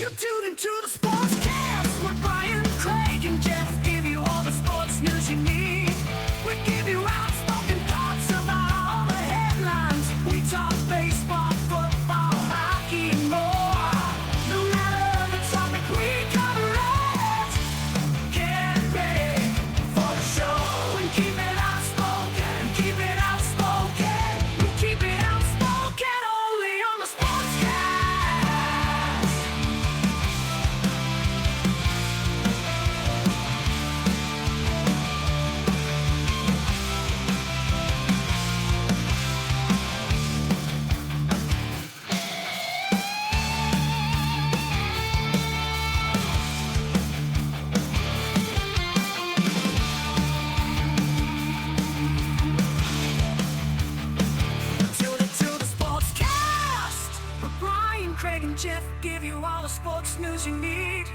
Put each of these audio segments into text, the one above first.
You tune into the Sportscast with Brian, Craig, and Jeff. Give you all the sports news you need. We give you outspoken thoughts about all the headlines. We talk baseball, football, hockey, and more. No matter the topic, we cover it. Get ready for the show and keep it outspoken. Keep it outspoken. We keep it outspoken only on the Sportscast. Tune into the Sportscast with Brian, Craig, and Jeff. Give you all the sports news you need.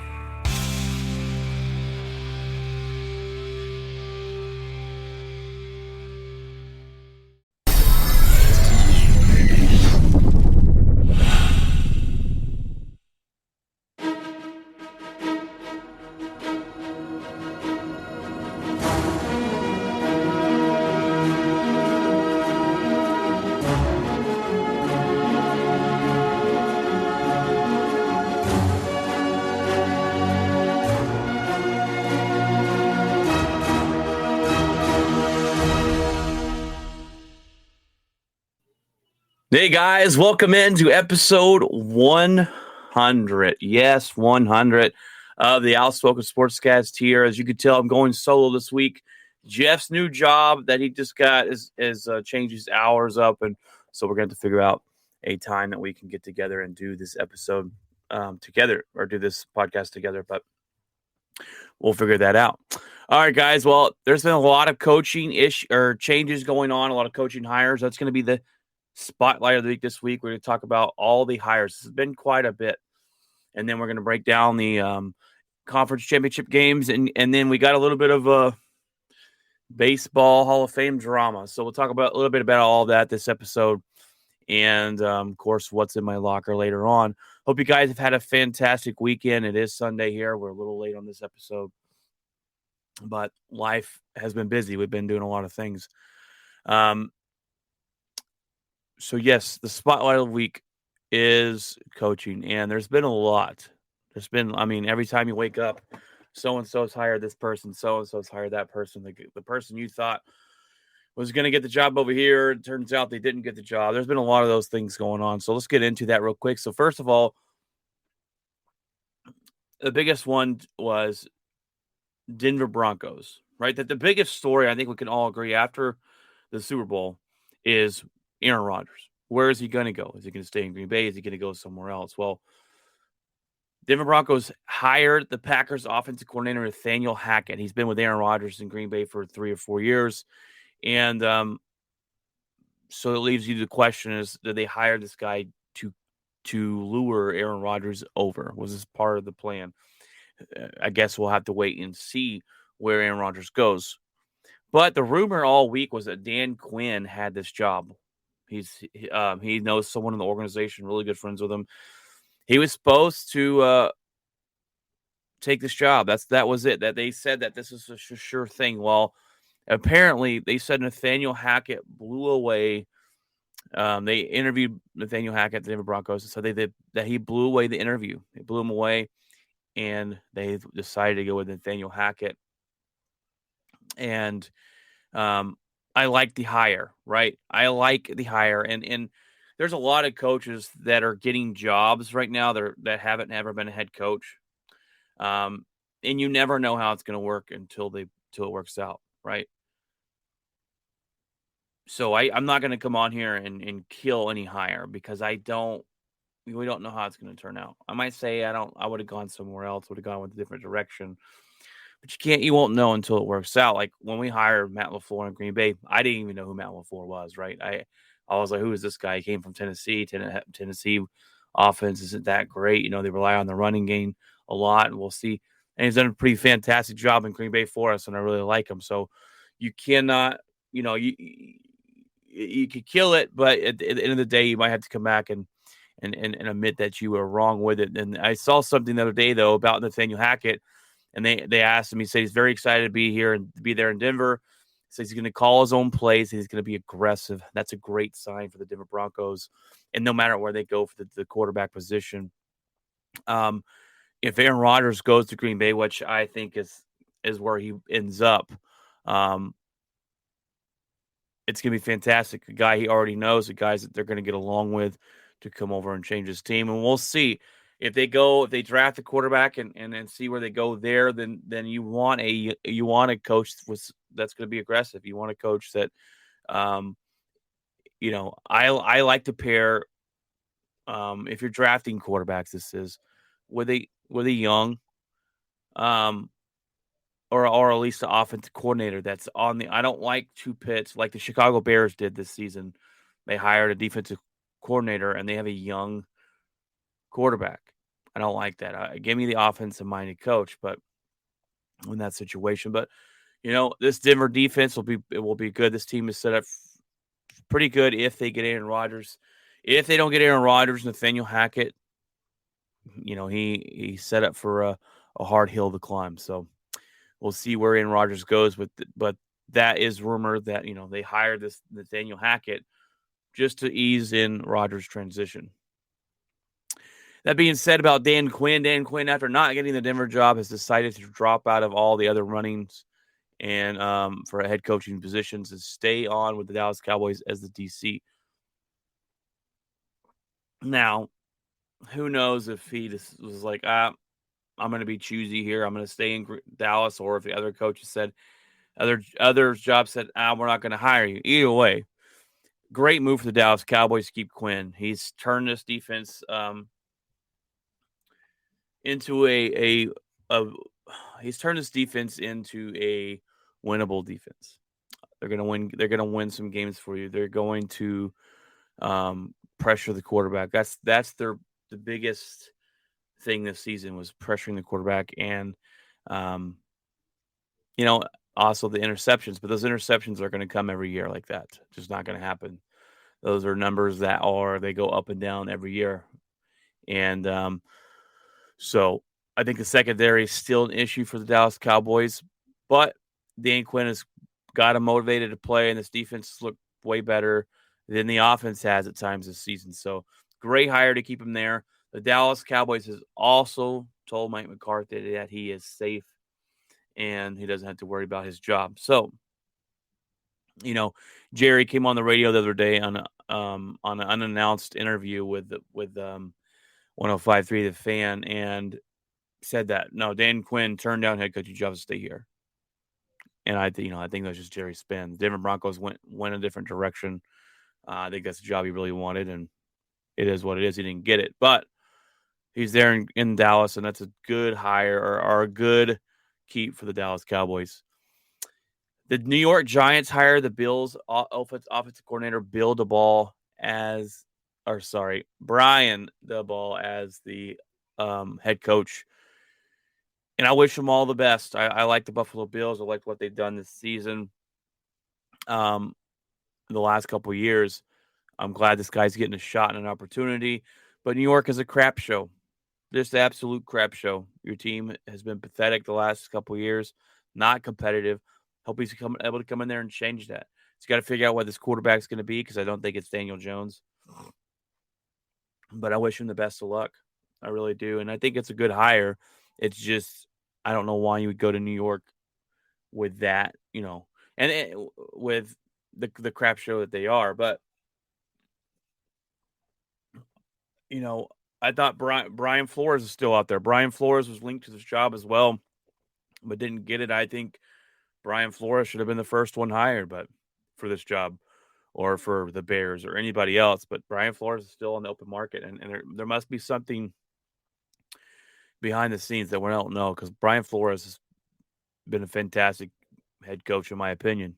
Hey guys, welcome into episode 100. Yes, 100 of the Outspoken Sportscast here. As you can tell, I'm going solo this week. Jeff's new job that he just got is changed his hours up, and so we're going to have to figure out a time that we can get together and do this episode together, or do this podcast together. But we'll figure that out. All right, guys. Well, there's been a lot of coaching changes going on, a lot of coaching hires. That's going to be the spotlight of the week this week. We're going to talk about all the hires. This has been quite a bit. And then we're going to break down the conference championship games. And then we got a little bit of a baseball Hall of Fame drama. So we'll talk about a little bit about all of that this episode. And, of course, what's in my locker later on. Hope you guys have had a fantastic weekend. It is Sunday here. We're a little late on this episode. But life has been busy. We've been doing a lot of things. So, yes, the spotlight of the week is coaching, and there's been a lot. Every time you wake up, so-and-so's hired this person, so-and-so's hired that person. The person you thought was going to get the job over here, it turns out they didn't get the job. There's been a lot of those things going on, so let's get into that real quick. So, first of all, the biggest one was Denver Broncos, right? That the biggest story, I think we can all agree, after the Super Bowl is Aaron Rodgers. Where is he going to go? Is he going to stay in Green Bay? Is he going to go somewhere else? Well, Denver Broncos hired the Packers offensive coordinator Nathaniel Hackett. He's been with Aaron Rodgers in Green Bay for 3 or 4 years. And so it leaves you the question is, did they hire this guy to lure Aaron Rodgers over? Was this part of the plan? I guess we'll have to wait and see where Aaron Rodgers goes. But the rumor all week was that Dan Quinn had this job. He knows someone in the organization, really good friends with him. He was supposed to take this job. That was it. That they said that this is a sure thing. Well, apparently they said Nathaniel Hackett blew away. They interviewed Nathaniel Hackett at the Denver Broncos and said that he blew away the interview. They blew him away, and they decided to go with Nathaniel Hackett. And I like the hire, right? I like the hire. And there's a lot of coaches that are getting jobs right now that haven't ever been a head coach. And you never know how it's going to work until it works out, right? So I'm not going to come on here and kill any hire because we don't know how it's going to turn out. I might say I would have gone somewhere else, would have gone with a different direction. But you won't know until it works out. Like when we hired Matt LaFleur in Green Bay, I didn't even know who Matt LaFleur was, right? I was like, who is this guy? He came from Tennessee. Tennessee offense isn't that great. They rely on the running game a lot, and we'll see. And he's done a pretty fantastic job in Green Bay for us, and I really like him. So you cannot, you could kill it, but at the end of the day, you might have to come back and and admit that you were wrong with it. And I saw something the other day though about Nathaniel Hackett, and they asked him. He said he's very excited to be here and to be there in Denver. He says he's going to call his own plays. He's going to be aggressive. That's a great sign for the Denver Broncos. And no matter where they go for the quarterback position, if Aaron Rodgers goes to Green Bay, which I think is where he ends up, it's going to be fantastic. A guy he already knows, the guys that they're going to get along with to come over and change his team. And we'll see if they draft a quarterback and see where they go there, then you want a coach that's going to be aggressive. You want a coach that, I like to pair, if you're drafting quarterbacks, this is with a young, or at least the offensive coordinator that's on the. I don't like two pits like the Chicago Bears did this season. They hired a defensive coordinator and they have a young quarterback. I don't like that. Give me the offensive minded coach, but in that situation, but this Denver defense will be good. This team is set up pretty good if they get Aaron Rodgers. If they don't get Aaron Rodgers, Nathaniel Hackett, he's set up for a hard hill to climb. So we'll see where Aaron Rodgers goes but that is rumored that, they hired this Nathaniel Hackett just to ease in Rodgers' transition. That being said about Dan Quinn, after not getting the Denver job, has decided to drop out of all the other runnings and for head coaching positions and stay on with the Dallas Cowboys as the DC. Now, who knows if he just was like, I'm going to be choosy here. I'm going to stay in Dallas, or if the other coaches said, other jobs said, we're not going to hire you. Either way, great move for the Dallas Cowboys to keep Quinn. He's turned this defense into he's turned this defense into a winnable defense. They're going to win. They're going to win some games for you. They're going to pressure the quarterback. That's the biggest thing this season was pressuring the quarterback, and also the interceptions. But those interceptions are going to come every year like that. Just not going to happen. Those are numbers they go up and down every year, and so I think the secondary is still an issue for the Dallas Cowboys, but Dan Quinn has got him motivated to play, and this defense looks way better than the offense has at times this season. So great hire to keep him there. The Dallas Cowboys has also told Mike McCarthy that he is safe and he doesn't have to worry about his job. So, Jerry came on the radio the other day on an unannounced interview with 105.3 The Fan and said that no, Dan Quinn turned down head coaching job to stay here. And I think that's just Jerry's spin. The Denver Broncos went a different direction. I think that's the job he really wanted, and it is what it is. He didn't get it, but he's there in Dallas, and that's a good hire or a good keep for the Dallas Cowboys. The New York Giants hire the Bills offensive coordinator Brian Daboll as the head coach. And I wish them all the best. I like the Buffalo Bills. I like what they've done this season. The last couple of years. I'm glad this guy's getting a shot and an opportunity. But New York is a crap show. Just an absolute crap show. Your team has been pathetic the last couple of years. Not competitive. Hope he's able to come in there and change that. He's got to figure out what this quarterback's going to be because I don't think it's Daniel Jones. But I wish him the best of luck. I really do. And I think it's a good hire. It's just, I don't know why you would go to New York with that, and with the crap show that they are. But, I thought Brian Flores is still out there. Brian Flores was linked to this job as well, but didn't get it. I think Brian Flores should have been the first one hired, for this job or for the Bears or anybody else. But Brian Flores is still on the open market, and there must be something behind the scenes that we don't know because Brian Flores has been a fantastic head coach, in my opinion.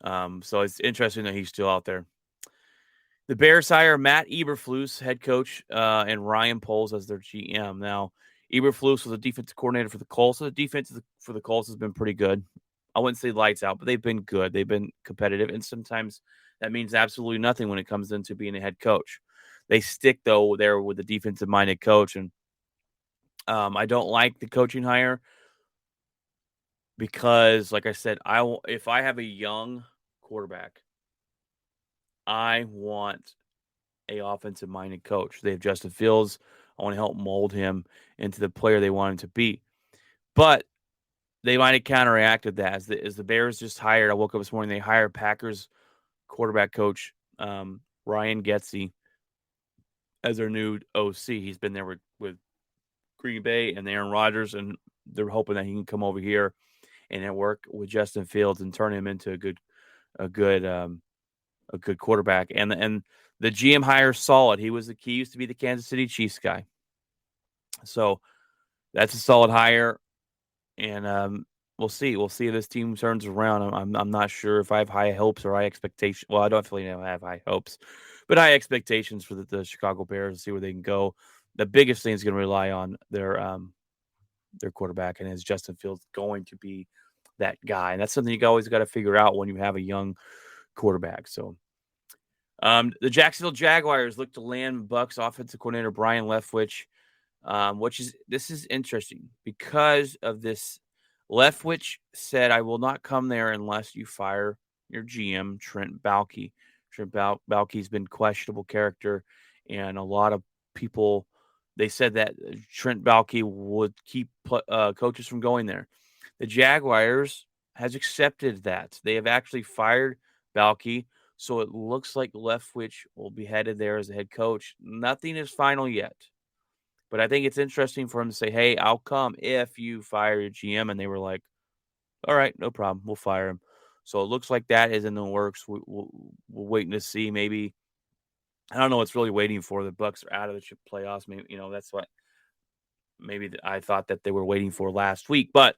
So it's interesting that he's still out there. The Bears hire Matt Eberflus, head coach, and Ryan Poles as their GM. Now, Eberflus was a defensive coordinator for the Colts. So the defense for the Colts has been pretty good. I wouldn't say lights out, but they've been good. They've been competitive, and sometimes that means absolutely nothing when it comes into being a head coach. They stick though there with the defensive minded coach, and I don't like the coaching hire because, like I said, if I have a young quarterback, I want a offensive minded coach. They have Justin Fields. I want to help mold him into the player they want him to be. But they might have counteracted that as the Bears just hired. I woke up this morning. They hired Packers quarterback coach Ryan Getsy as their new OC. He's been there with Green Bay and Aaron Rodgers, and they're hoping that he can come over here and work with Justin Fields and turn him into a good quarterback. And the GM hire is solid. He used to be the Kansas City Chiefs guy, so that's a solid hire. And we'll see. We'll see if this team turns around. I'm not sure if I have high hopes or high expectations. Well, I don't really have high hopes, but high expectations for the Chicago Bears to see where they can go. The biggest thing is going to rely on their quarterback, and is Justin Fields going to be that guy? And that's something you always got to figure out when you have a young quarterback. So the Jacksonville Jaguars look to land Bucs offensive coordinator Brian Leftwich. This is interesting because of this. Leftwich said, "I will not come there unless you fire your GM, Trent Baalke." Trent Baalke's been questionable character, and a lot of people, they said that Trent Baalke would keep coaches from going there. The Jaguars has accepted that. They have actually fired Baalke, so it looks like Leftwich will be headed there as a head coach. Nothing is final yet. But I think it's interesting for him to say, "Hey, I'll come if you fire your GM." And they were like, "All right, no problem. We'll fire him." So it looks like that is in the works. We're waiting to see. Maybe, I don't know what's really waiting for. The Bucs are out of the playoffs. Maybe, that's what I thought that they were waiting for last week. But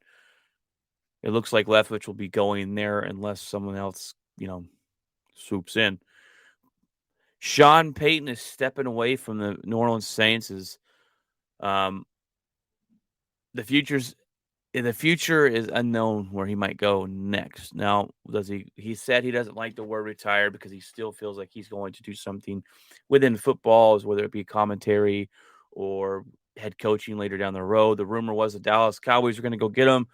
it looks like Leftwich will be going there unless someone else, swoops in. Sean Payton is stepping away from the New Orleans Saints. The future is unknown where he might go next. Now, he said he doesn't like the word retire because he still feels like he's going to do something within football, whether it be commentary or head coaching later down the road. The rumor was the Dallas Cowboys are going to go get him,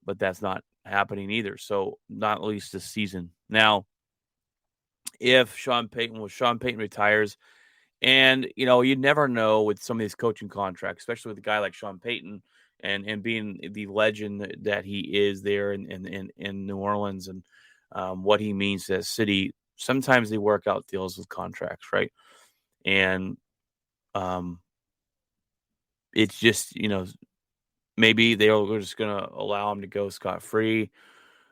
but that's not happening either. So not at least this season. Now, if Sean Payton retires, and you never know with some of these coaching contracts, especially with a guy like Sean Payton and being the legend that he is there in New Orleans, and what he means to that city. Sometimes they work out deals with contracts, right? And it's just maybe they're just going to allow him to go scot-free.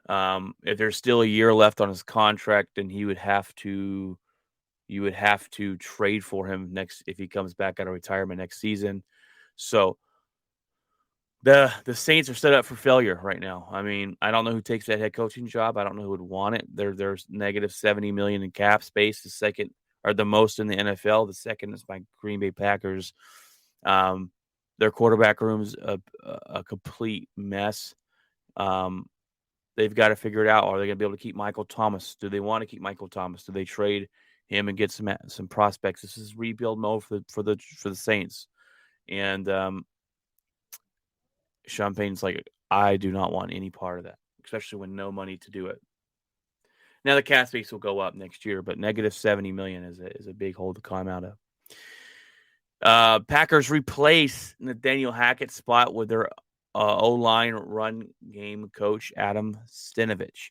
If there's still a year left on his contract, then you would have to trade for him next if he comes back out of retirement next season. So the Saints are set up for failure right now. I mean, I don't know who takes that head coaching job. I don't know who would want it. There's negative $70 million in cap space. The second, or the most in the NFL. The second is by Green Bay Packers. Their quarterback room's a complete mess. They've got to figure it out. Are they going to be able to keep Michael Thomas? Do they want to keep Michael Thomas? Do they trade him and get some prospects? This is rebuild mode for the Saints. And Sean Payton's like, I do not want any part of that, especially when no money to do it. Now the cap space will go up next year, but negative $70 million is a big hole to climb out of. Packers replace Nathaniel Hackett's spot with their O-line run game coach, Adam Stenavich.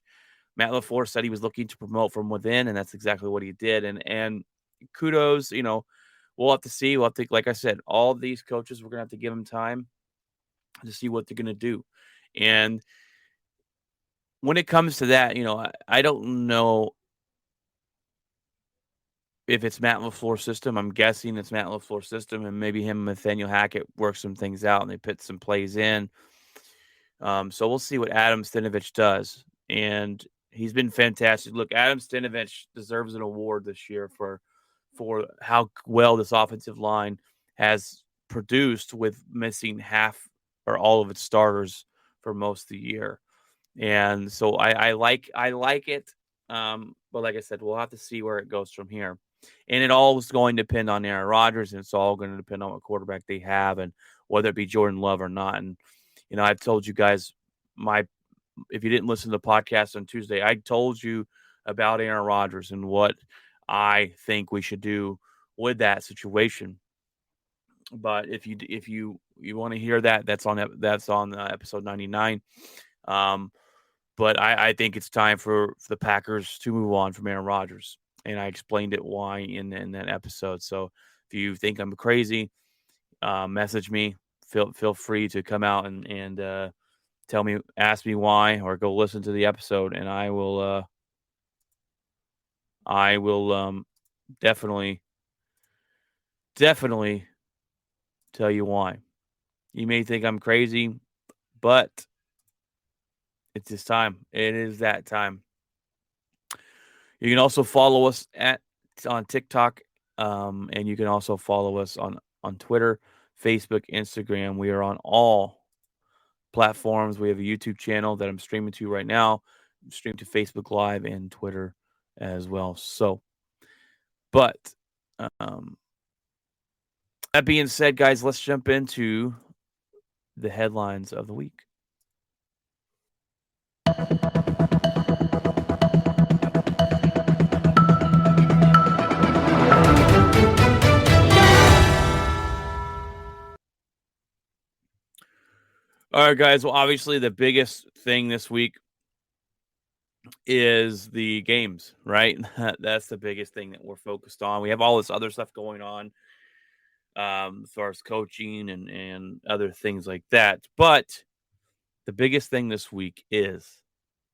Matt LaFleur said he was looking to promote from within, and that's exactly what he did. And kudos, we'll have to see. We'll have to, like I said, all these coaches, we're going to have to give them time to see what they're going to do. And when it comes to that, I don't know if it's Matt LaFleur's system. I'm guessing it's Matt LaFleur's system, and maybe him and Nathaniel Hackett work some things out and they put some plays in. So we'll see what Adam Stenavich does. And he's been fantastic. Look, Adam Stenavich deserves an award this year for how well this offensive line has produced with missing half or all of its starters for most of the year. And so I like it. But like I said, we'll have to see where it goes from here. And it all is going to depend on Aaron Rodgers, and it's all going to depend on what quarterback they have and whether it be Jordan Love or not. And, I've told you guys if you didn't listen to the podcast on Tuesday, I told you about Aaron Rodgers and what I think we should do with that situation. But if you want to hear that, that's on episode 99. But I think it's time for the Packers to move on from Aaron Rodgers, and I explained it why in that episode. So if you think I'm crazy, message me. Feel free to come out and tell me, ask me why, or go listen to the episode, and I will definitely tell you why. You may think I'm crazy, but it's this time. It is that time. You can also follow us on TikTok, and you can also follow us on Twitter, Facebook, Instagram. We are on all platforms. We have a YouTube channel that I'm streaming to right now. Stream to Facebook Live and Twitter as well. So, but that being said, guys, let's jump into the headlines of the week. All right, guys. Well, obviously, the biggest thing this week is the games, right? That's the biggest thing that we're focused on. We have all this other stuff going on, as far as coaching and other things like that. But the biggest thing this week is,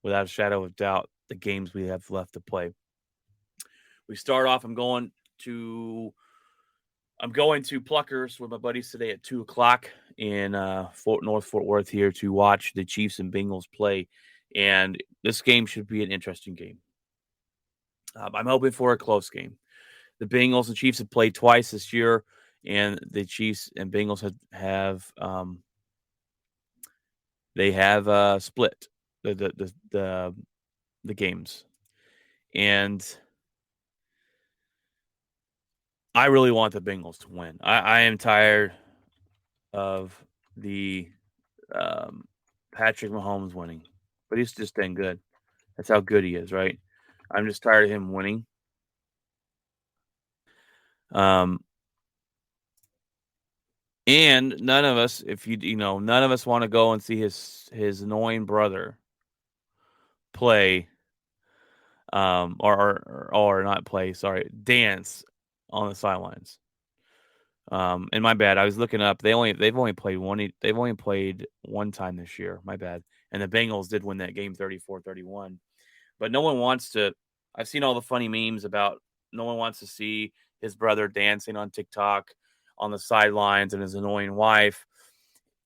without a shadow of doubt, the games we have left to play. We start off. I'm going to Pluckers with my buddies today at 2:00 in North Fort Worth here to watch the Chiefs and Bengals play. And this game should be an interesting game. I'm hoping for a close game. The Bengals and Chiefs have played twice this year, and the Chiefs and Bengals have split the games. And I really want the Bengals to win. I am tired of the Patrick Mahomes winning, but he's just dang good. That's how good he is, right? I'm just tired of him winning. And none of us, none of us want to go and see his annoying brother play, or not play, sorry, dance on the sidelines. And my bad, I was looking up. They've only played one time this year. My bad. And the Bengals did win that game 34-31. But no one wants to. I've seen all the funny memes about no one wants to see his brother dancing on TikTok on the sidelines and his annoying wife.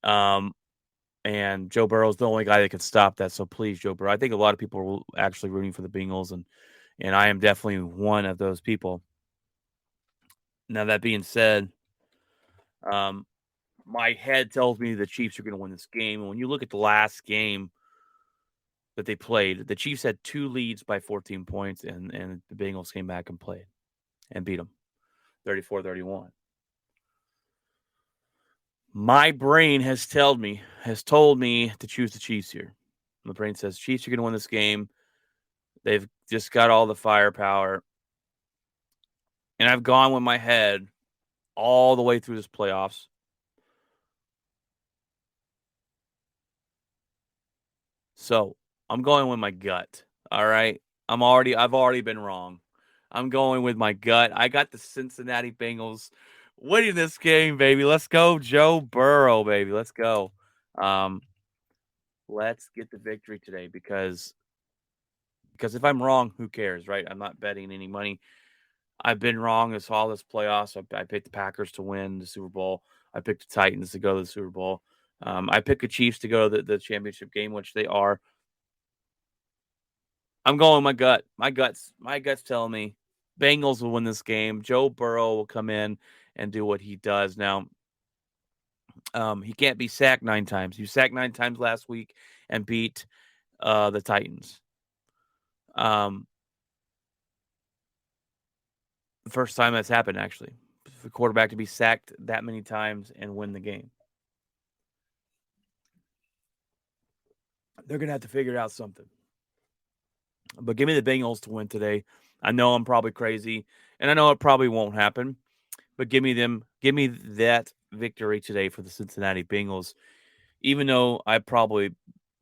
And Joe Burrow's the only guy that could stop that. So please, Joe Burrow. I think a lot of people are actually rooting for the Bengals, and I am definitely one of those people. Now, that being said, my head tells me the Chiefs are going to win this game. And when you look at the last game that they played, the Chiefs had 2 leads by 14 points, and the Bengals came back and played and beat them 34-31. My brain has told me to choose the Chiefs here. My brain says Chiefs are going to win this game. They've just got all the firepower. And I've gone with my head all the way through this playoffs. So I'm going with my gut. All right. I've already been wrong. I'm going with my gut. I got the Cincinnati Bengals winning this game, baby. Let's go, Joe Burrow, baby. Let's go. Let's get the victory today because if I'm wrong, who cares, right? I'm not betting any money. I've been wrong all this playoffs. I picked the Packers to win the Super Bowl. I picked the Titans to go to the Super Bowl. I picked the Chiefs to go to the championship game, which they are. I'm going with my gut. My gut's telling me Bengals will win this game. Joe Burrow will come in and do what he does. Now, he can't be sacked 9 times. He was sacked 9 times last week and beat the Titans. the first time that's happened, actually. For the quarterback to be sacked that many times and win the game. They're going to have to figure out something. But give me the Bengals to win today. I know I'm probably crazy, and I know it probably won't happen, but give me that victory today for the Cincinnati Bengals, even though we're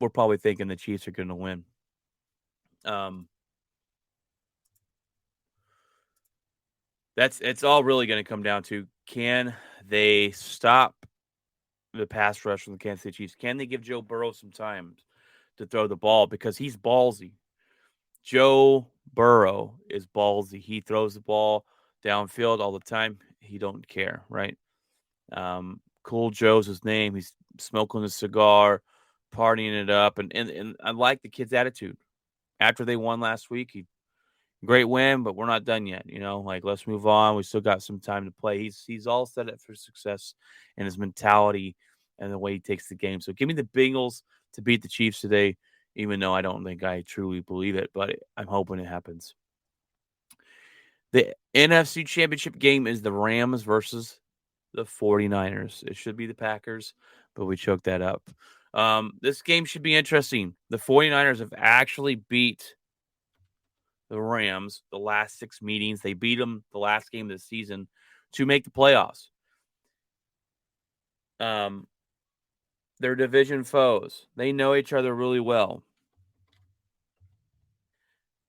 probably thinking the Chiefs are going to win. It's all really going to come down to, can they stop the pass rush from the Kansas City Chiefs? Can they give Joe Burrow some time to throw the ball, because he's ballsy? Joe Burrow is ballsy. He throws the ball downfield all the time. He don't care, right? Cool Joe's his name. He's smoking a cigar, partying it up, and I like the kid's attitude. After they won last week, great win, but we're not done yet. Like, let's move on. We still got some time to play. He's all set up for success in his mentality and the way he takes the game. So give me the Bengals to beat the Chiefs today, even though I don't think I truly believe it, but I'm hoping it happens. The NFC Championship game is the Rams versus the 49ers. It should be the Packers, but we choked that up. This game should be interesting. The 49ers have actually beat the Rams the last 6 meetings. They beat them the last game of the season to make the playoffs. They're division foes. They know each other really well.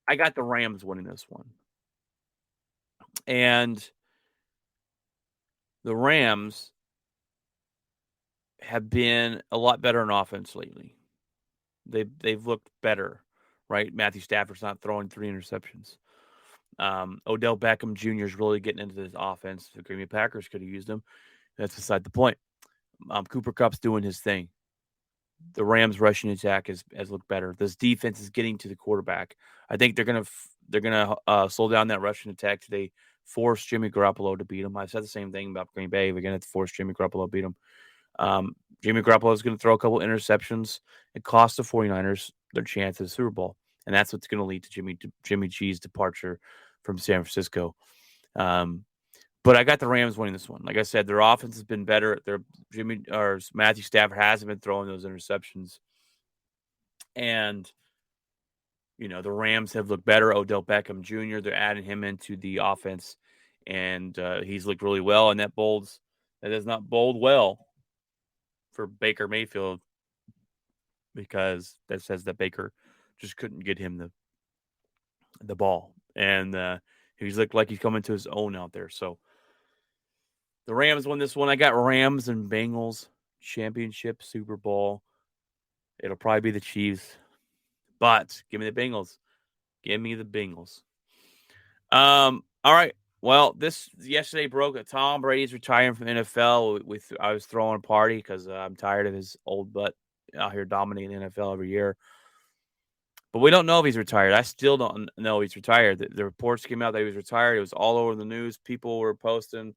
I got the Rams winning this one. And the Rams have been a lot better in offense lately. They've looked better, right? Matthew Stafford's not throwing 3 interceptions. Odell Beckham Jr. is really getting into this offense. The Green Bay Packers could have used him. That's beside the point. Cooper Kupp's doing his thing. The Rams' rushing attack has looked better. This defense is getting to the quarterback. I think they're gonna slow down that rushing attack today. Force Jimmy Garoppolo to beat him. I said the same thing about Green Bay. We're gonna have to force Jimmy Garoppolo to beat him. Jimmy Garoppolo is going to throw a couple interceptions. It costs the 49ers their chance at the Super Bowl, and that's what's going to lead to Jimmy G's departure from San Francisco. But I got the Rams winning this one. Like I said, their offense has been better. Matthew Stafford hasn't been throwing those interceptions, and the Rams have looked better. Odell Beckham Jr. They're adding him into the offense, and he's looked really well. And that does not bode well for Baker Mayfield, because that says that Baker just couldn't get him the ball, and he's looked like he's coming to his own out there. So the Rams won this one. I got Rams and Bengals championship Super Bowl. It'll probably be the Chiefs, but give me the Bengals. Give me the Bengals. All right. Well, this yesterday broke that Tom Brady's retiring from the NFL. I was throwing a party because I'm tired of his old butt out here dominating the NFL every year. But we don't know if he's retired. I still don't know he's retired. The reports came out that he was retired. It was all over the news. People were posting,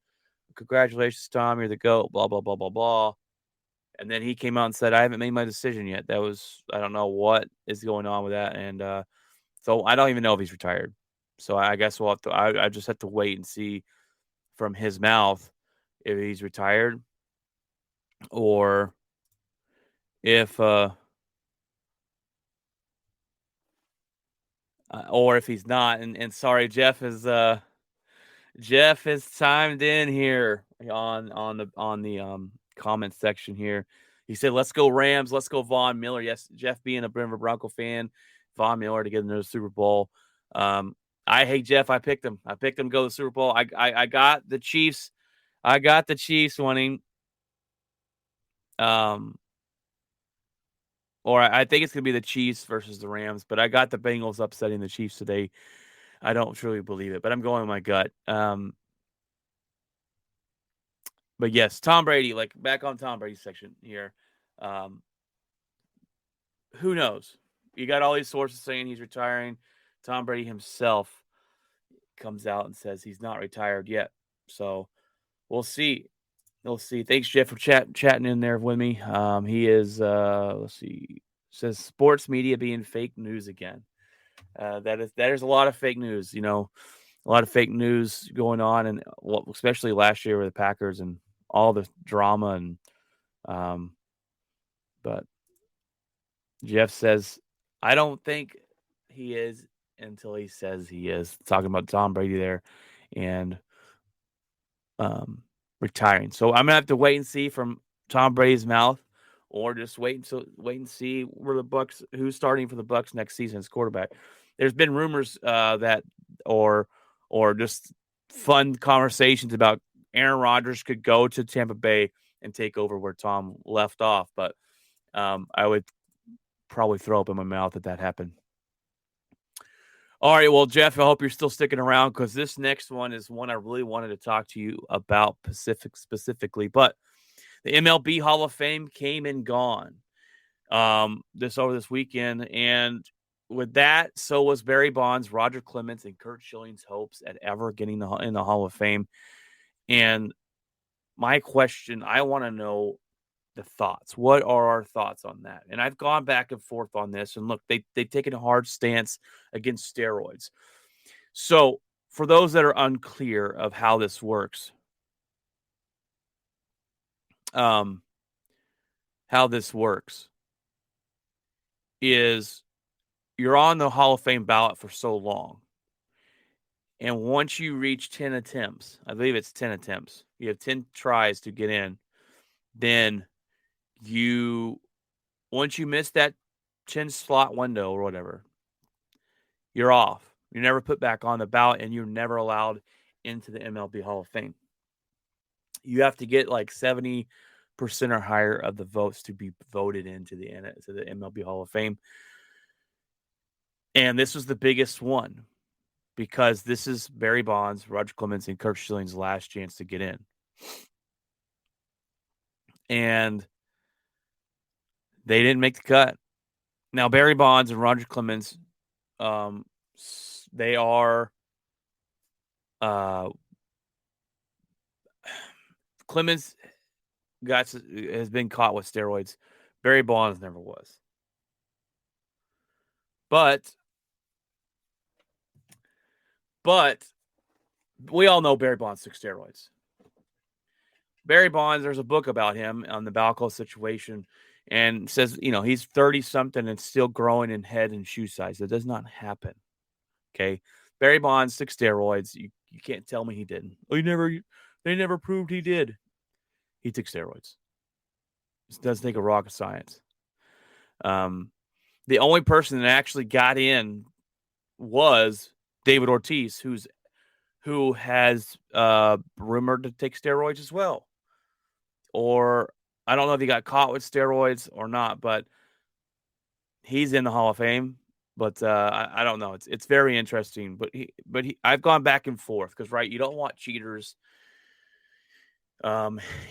"Congratulations, Tom, you're the GOAT," blah, blah, blah, blah, blah. And then he came out and said, "I haven't made my decision yet." I don't know what is going on with that. And so I don't even know if he's retired. So I guess we'll have to. I just have to wait and see from his mouth if he's retired, or if he's not. And sorry, Jeff is timed in here on the comment section here. He said, "Let's go Rams. Let's go Von Miller." Yes, Jeff being a Denver Bronco fan, Von Miller to get another Super Bowl. I hate Jeff. I picked him. To go to the Super Bowl. I got the Chiefs. I got the Chiefs winning. Or I think it's gonna be the Chiefs versus the Rams, but I got the Bengals upsetting the Chiefs today. I don't truly believe it, but I'm going with my gut. But yes, Tom Brady. Like, back on Tom Brady's section here. Who knows? You got all these sources saying he's retiring. Tom Brady himself comes out and says he's not retired yet. So we'll see. We'll see. Thanks, Jeff, for chatting in there with me. He is, let's see, says sports media being fake news again. There's a lot of fake news. a lot of fake news going on, and especially last year with the Packers and all the drama. And but Jeff says, I don't think he is until he says he is. Talking about Tom Brady there and retiring. So I'm gonna have to wait and see from Tom Brady's mouth, or just wait and see where the Bucks, who's starting for the Bucks next season as quarterback. There's been rumors that or just fun conversations about Aaron Rodgers could go to Tampa Bay and take over where Tom left off, but I would probably throw up in my mouth if that happened. All right, well, Jeff, I hope you're still sticking around because this next one is one I really wanted to talk to you about specifically. But the MLB Hall of Fame came and gone this weekend, and with that, so was Barry Bonds, Roger Clemens, and Curt Schilling's hopes at ever getting in the Hall of Fame. And my question, I want to know the thoughts. What are our thoughts on that? And I've gone back and forth on this. And look, they've taken a hard stance against steroids. So for those that are unclear of how this works, is you're on the Hall of Fame ballot for so long. And once you reach 10 attempts, I believe it's 10 attempts, you have 10 tries to get in, then once you miss that 10 slot window or whatever, you're off. You're never put back on the ballot, and you're never allowed into the MLB Hall of Fame. You have to get like 70% or higher of the votes to be voted into the MLB Hall of Fame. And this was the biggest one because this is Barry Bonds, Roger Clemens, and Curt Schilling's last chance to get in. And they didn't make the cut. Now, Barry Bonds and Roger Clemens, they are Clemens has been caught with steroids. Barry Bonds never was. But we all know Barry Bonds took steroids. Barry Bonds, there's a book about him on the Balco situation, and says, he's 30-something and still growing in head and shoe size. That does not happen. Okay? Barry Bonds took steroids. You can't tell me he didn't. They never proved he did. He took steroids. It doesn't take a rocket science. The only person that actually got in was David Ortiz, who has rumored to take steroids as well. Or I don't know if he got caught with steroids or not, but he's in the Hall of Fame. But I don't know. It's very interesting. But I've gone back and forth because, right, you don't want cheaters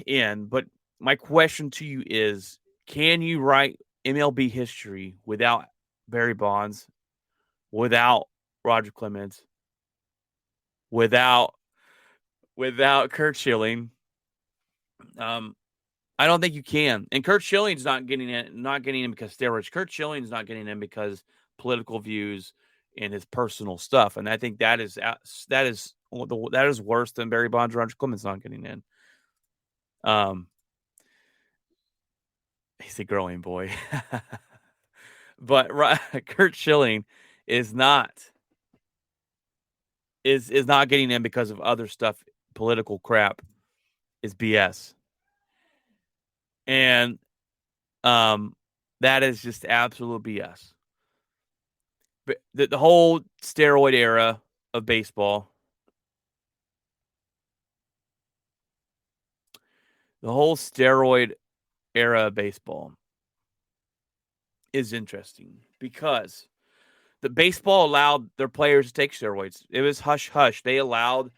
in. But my question to you is, can you write MLB history without Barry Bonds, without Roger Clemens, without Curt Schilling? I don't think you can. And Curt Schilling's not getting in because steroids. Curt Schilling's not getting in because political views and his personal stuff. And I think that is worse than Barry Bonds or Roger Clemens not getting in. He's a growing boy. But Curt Schilling is not getting in because of other stuff. Political crap is BS. And that is just absolute BS. But the whole steroid era of baseball, is interesting because the baseball allowed their players to take steroids. It was hush-hush. They allowed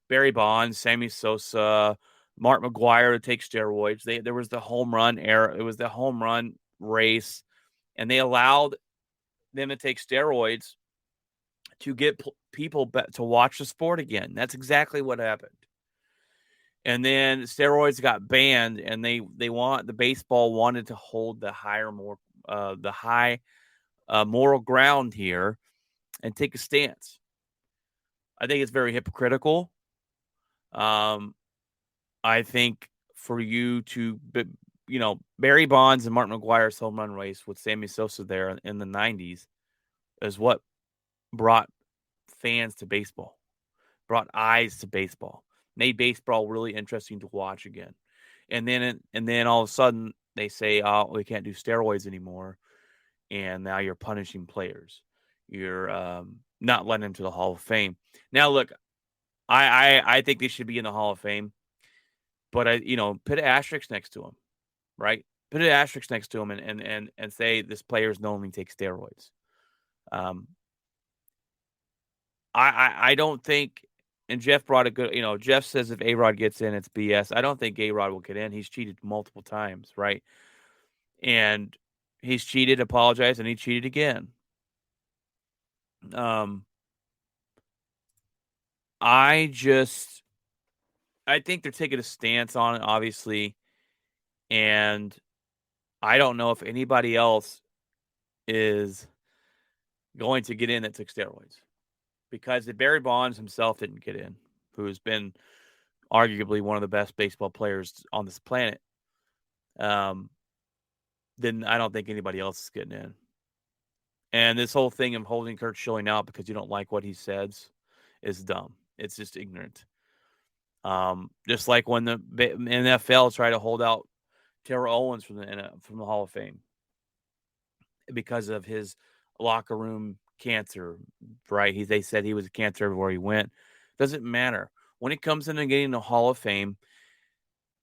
Barry Bonds, Sammy Sosa, Mark McGwire to take steroids. There was the home run era. It was the home run race. And they allowed them to take steroids to get people to watch the sport again. That's exactly what happened. And then steroids got banned, and the baseball wanted to hold the high moral ground here and take a stance. I think it's very hypocritical. I think for you to, Barry Bonds and Martin McGuire's home run race with Sammy Sosa there in the 90s is what brought fans to baseball, brought eyes to baseball, made baseball really interesting to watch again. And then all of a sudden they say, "Oh, we can't do steroids anymore," and now you're punishing players. You're not letting them to the Hall of Fame. Now, look, I think they should be in the Hall of Fame, but put an asterisk next to them, right? Put an asterisk next to them and say this player's knowingly take steroids. Um, I don't think, and Jeff brought a good, Jeff says if A-Rod gets in, it's BS. I don't think A-Rod will get in. He's cheated multiple times, right? And he's cheated, apologized, and he cheated again. I think they're taking a stance on it, obviously, and I don't know if anybody else is going to get in that took steroids, because if Barry Bonds himself didn't get in, who has been arguably one of the best baseball players on this planet, then I don't think anybody else is getting in. And this whole thing of holding Kurt Schilling out because you don't like what he says is dumb. It's just ignorant. Just like when the NFL tried to hold out Terrell Owens from the Hall of Fame because of his locker room cancer, right? They said he was a cancer everywhere he went. Doesn't matter. When it comes into getting the Hall of Fame,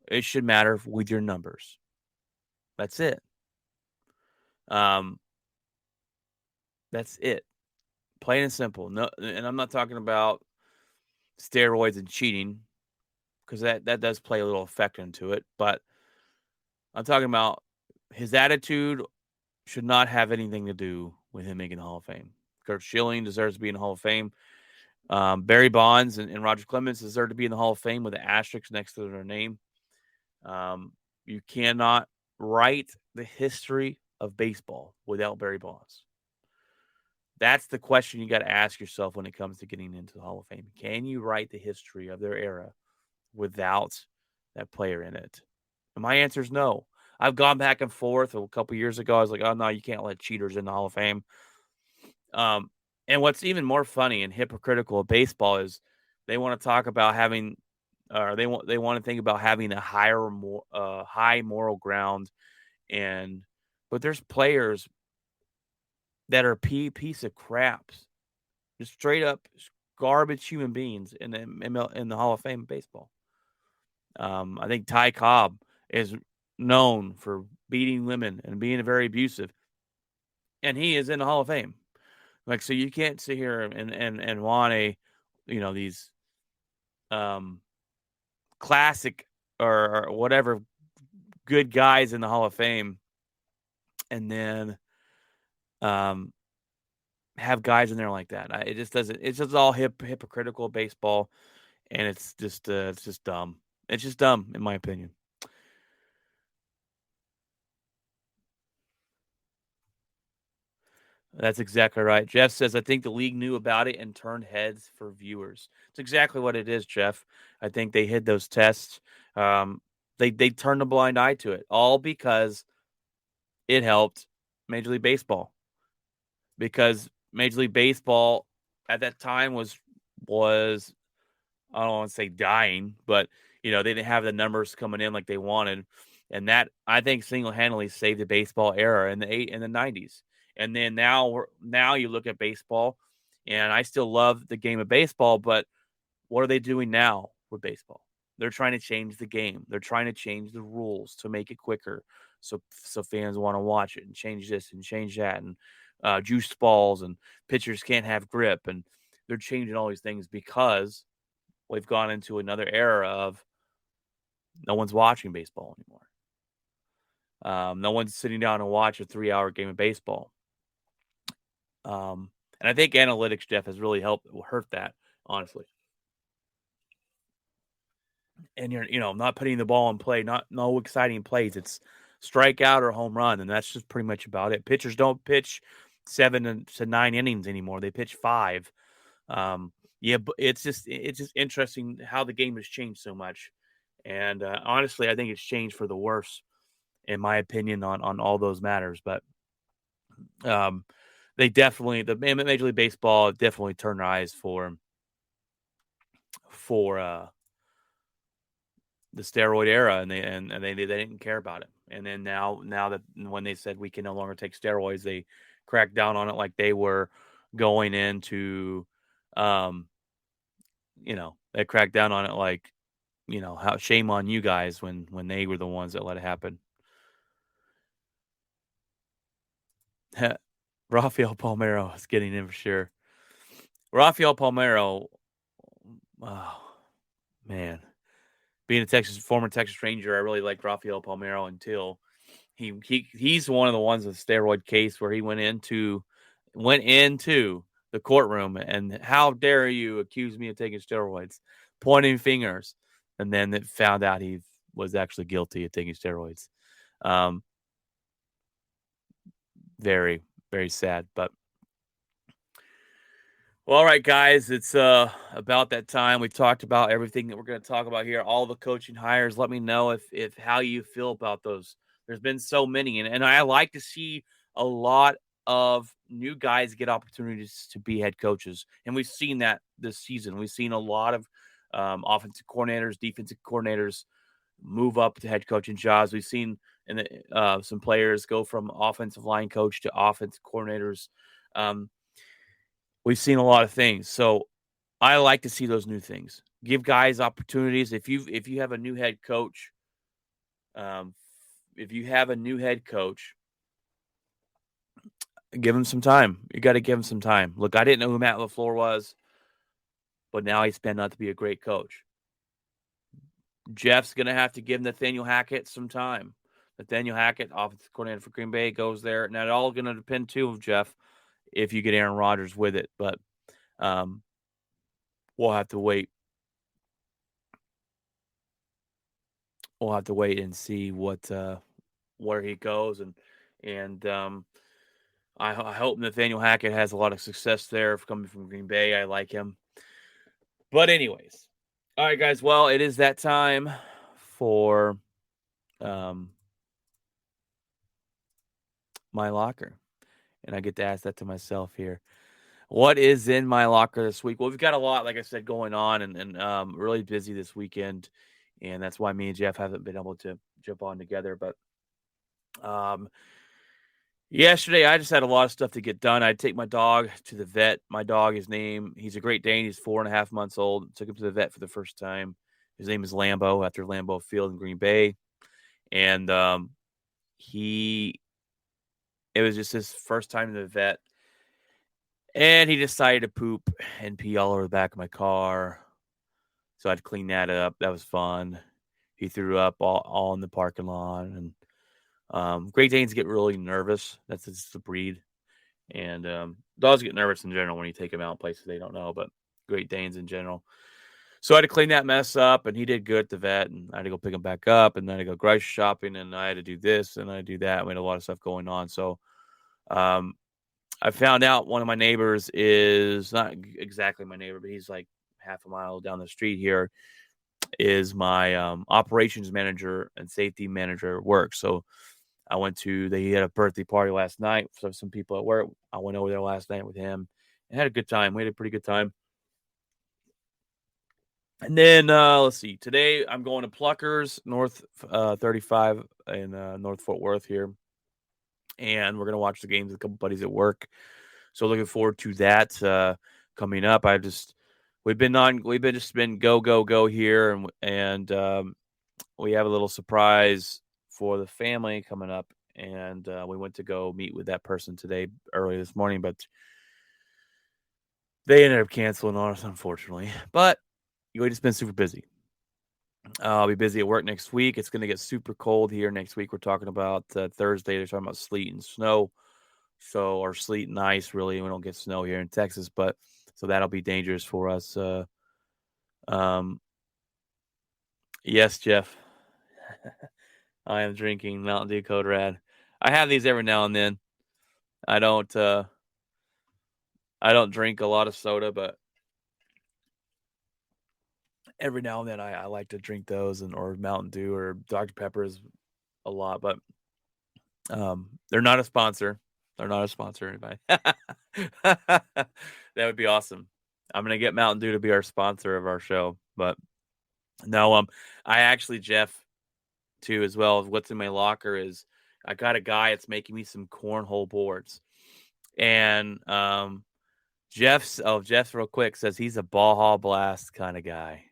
it should matter with your numbers. That's it. That's it. Plain and simple. No, and I'm not talking about steroids and cheating, because that does play a little effect into it. But I'm talking about his attitude should not have anything to do with him making the Hall of Fame. Kurt Schilling deserves to be in the Hall of Fame. Barry Bonds and Roger Clemens deserve to be in the Hall of Fame with an asterisk next to their name. You cannot write the history of baseball without Barry Bonds. That's the question you got to ask yourself when it comes to getting into the Hall of Fame. Can you write the history of their era without that player in it? And my answer is no. I've gone back and forth. A couple years ago, I was like, oh, no, you can't let cheaters in the Hall of Fame. And what's even more funny and hypocritical of baseball is they want to talk about having, or they want to think about having a high moral ground, but there's players that are piece of craps, just straight up garbage human beings in the Hall of Fame of baseball. I think Ty Cobb is known for beating women and being very abusive, and he is in the Hall of Fame. Like, so you can't sit here and want these classic or whatever good guys in the Hall of Fame, and then have guys in there like that. It just doesn't. It's just all hypocritical baseball, and it's just dumb. It's just dumb, in my opinion. That's exactly right. Jeff says, I think the league knew about it and turned heads for viewers. It's exactly what it is, Jeff. I think they hid those tests. They turned a blind eye to it, all because it helped Major League Baseball. Because Major League Baseball at that time was I don't want to say dying, but they didn't have the numbers coming in like they wanted, and that, I think, single-handedly saved the baseball era in the 90s. And then now you look at baseball, and I still love the game of baseball, but what are they doing now with baseball? They're trying to change the game. They're trying to change the rules to make it quicker, so fans want to watch it, and change this and change that, and juice balls, and pitchers can't have grip, and they're changing all these things because we've gone into another era of no one's watching baseball anymore. No one's sitting down and watch a 3-hour game of baseball. And I think analytics, Jeff, has really hurt that, honestly. And you're not putting the ball in play, no exciting plays. It's strikeout or home run, and that's just pretty much about it. Pitchers don't pitch 7 to 9 innings anymore. They pitch 5. Yeah, but it's just interesting how the game has changed so much, and honestly, I think it's changed for the worse, in my opinion, on all those matters. But um, they definitely Major League Baseball definitely turned their eyes for the steroid era, and they didn't care about it. And then now that when they said we can no longer take steroids, they cracked down on it like they were going into, um, they cracked down on it like, how shame on you guys when they were the ones that let it happen. Rafael Palmeiro is getting in for sure. Rafael Palmeiro, oh man, being a former Texas Ranger, I really liked Rafael Palmeiro until he's one of the ones with steroid case where he went into the courtroom and how dare you accuse me of taking steroids, pointing fingers, and then it found out he was actually guilty of taking steroids. Um, very, very sad. But well, all right, guys, it's about that time. We talked about everything that we're going to talk about here. All the coaching hires. Let me know if how you feel about those. There's been so many, and I like to see a lot of new guys get opportunities to be head coaches, and we've seen that this season. We've seen a lot of offensive coordinators, defensive coordinators move up to head coaching jobs. We've seen some players go from offensive line coach to offensive coordinators. Um, we've seen a lot of things, so I like to see those new things. Give guys opportunities. If you have a new head coach, um, if you have a new head coach, give him some time. You got to give him some time. Look, I didn't know who Matt LaFleur was, but now he's been out to be a great coach. Jeff's going to have to give Nathaniel Hackett some time. Nathaniel Hackett, offensive coordinator for Green Bay, goes there. Now, it's all going to depend, too, of Jeff, if you get Aaron Rodgers with it. But we'll have to wait. We'll have to wait and see where he goes. And I hope Nathaniel Hackett has a lot of success there coming from Green Bay. I like him. But anyways, all right, guys. Well, it is that time for my locker. And I get to ask that to myself here. What is in my locker this week? Well, we've got a lot, like I said, going on and really busy this weekend. And that's why me and Jeff haven't been able to jump on together. But yesterday, I just had a lot of stuff to get done. I'd take my dog to the vet. My dog, he's a Great Dane. He's 4.5 months old. Took him to the vet for the first time. His name is Lambo, after Lambeau Field in Green Bay. And it was just his first time to the vet. And he decided to poop and pee all over the back of my car. So I had to clean that up. That was fun. He threw up all in the parking lot. And Great Danes get really nervous. That's just the breed. And dogs get nervous in general when you take them out places they don't know, but Great Danes in general. So I had to clean that mess up, and he did good at the vet. And I had to go pick him back up, and then I had to go grocery shopping, and I had to do this, and I had to do that. We had a lot of stuff going on. So I found out one of my neighbors is not exactly my neighbor, but he's like half a mile down the street here, is my operations manager and safety manager at work. So he had a birthday party last night. So some people at work, I went over there last night with him and had a good time. We had a pretty good time. And then let's see. Today I'm going to Pluckers, North 35 in North Fort Worth here. And we're going to watch the games with a couple buddies at work. So looking forward to that coming up. We've been go here, and we have a little surprise for the family coming up, and we went to go meet with that person today early this morning, but they ended up canceling on us, unfortunately. But we just been super busy. I'll be busy at work next week. It's going to get super cold here next week. We're talking about Thursday. They're talking about sleet and snow. Or sleet and ice, really. We don't get snow here in Texas, but so that'll be dangerous for us. Yes, Jeff. I am drinking Mountain Dew Code Red. I have these every now and then. I don't drink a lot of soda, but every now and then I like to drink those or Mountain Dew or Dr. Pepper's a lot, but they're not a sponsor. They're not a sponsor, anybody. That would be awesome. I'm gonna get Mountain Dew to be our sponsor of our show, but no, I actually, Jeff, too, as well. What's in my locker is I got a guy that's making me some cornhole boards, and Jeff's real quick says he's a Baja Blast kind of guy.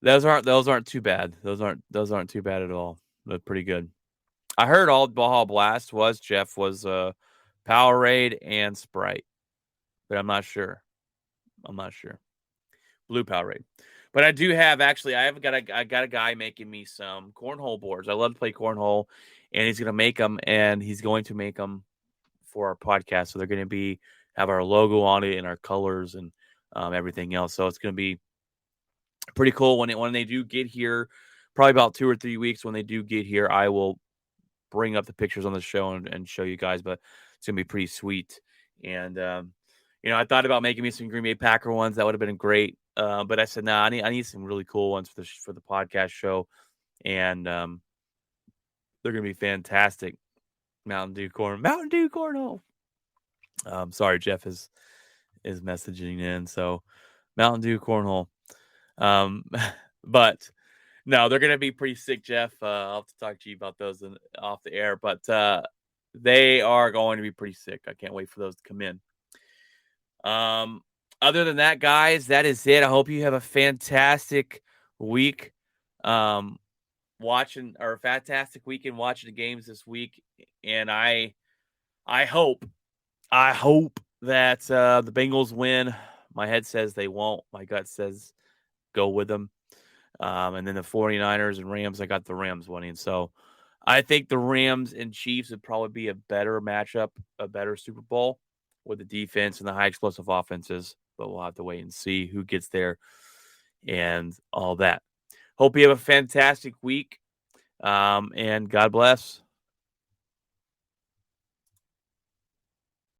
Those aren't too bad. Those aren't too bad at all. They're pretty good. I heard all Baja Blast was Powerade and Sprite, but I'm not sure. Blue Powerade. But I do have I got a guy making me some cornhole boards. I love to play cornhole, and he's gonna make them, for our podcast. So they're gonna have our logo on it and our colors and everything else. So it's gonna be pretty cool when they do get here. Probably about 2 or 3 weeks when they do get here, I will bring up the pictures on the show and show you guys. But it's gonna be pretty sweet. And I thought about making me some Green Bay Packer ones. That would have been great. But I said, nah, I need some really cool ones for the podcast show, and they're gonna be fantastic. Mountain Dew cornhole. Sorry, Jeff is messaging in. So Mountain Dew cornhole. But no, they're gonna be pretty sick, Jeff. I'll have to talk to you about those off the air, but they are going to be pretty sick. I can't wait for those to come in. Other than that, guys, that is it. I hope you have a fantastic week. Fantastic weekend watching the games this week, and I hope that the Bengals win. My head says they won't. My gut says go with them. And then the 49ers and Rams, I got the Rams winning. So I think the Rams and Chiefs would probably be a better matchup, a better Super Bowl with the defense and the high explosive offenses. But we'll have to wait and see who gets there and all that. Hope you have a fantastic week. And God bless.